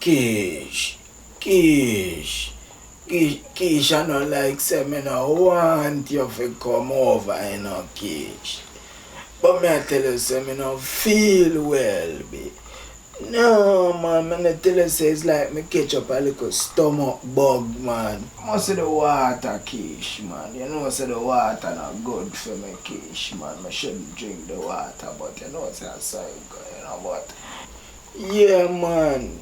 Kish, Kish, Kish, I don't like say me no want you to come over, you know, Kish. But me I tell you say me no feel well, be. No, man, me I tell you say it's like me catch up a little stomach bug, man. Must see the water, Kish, man. You know, say the water not good for me, Kish, man. Me shouldn't drink the water, but you know, say I saw it go, you know, but. Yeah, man.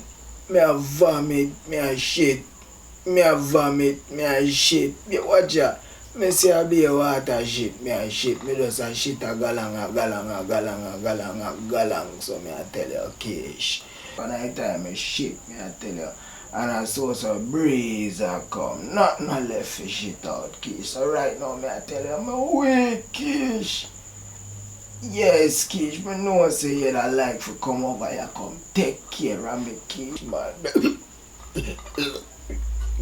Me a vomit, me a shit. Me a vomit, me a shit. Me watch ya. Me see a be a water shit, me a shit. Me just a shit a galang, a galang, a galang, a galang, a galang. So me a tell you, Kish. When I time me shit, me a tell you. And I saw some breeze a come. Nothing a left for shit out, Kish. So right now me a tell you, I'm weak, Kish. Yes, Kish, but no say you don't like to come over here, come take care of me, Kish, man.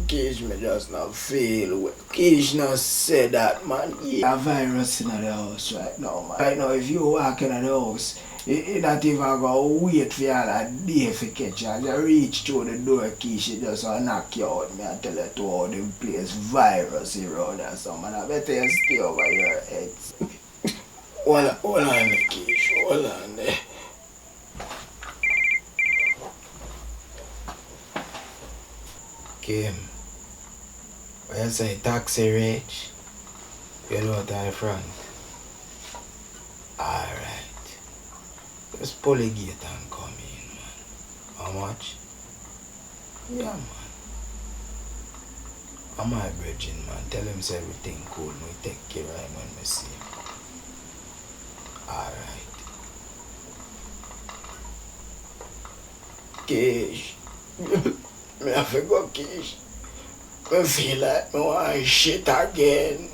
Kish, me just not feel well. Kish not say that, man. Yeah, a virus in the house right now, man. Right now, if you walk in the house, you not even gonna wait for all a day for catch you. You reach through the door, Kish, you just knock you out. Me I tell you to all them place virus around or something. I better you stay over your head. Hold on, Kish, hold on there. Kim, when you say taxi reach, you know what I front. Alright. Just pull the gate and come in, man. How much? Yeah, man. I'm my virgin, man. Tell him say everything cool. We take care of him when we see him. Alright. Kish. Me have to go, Kish. I feel like I want shit again.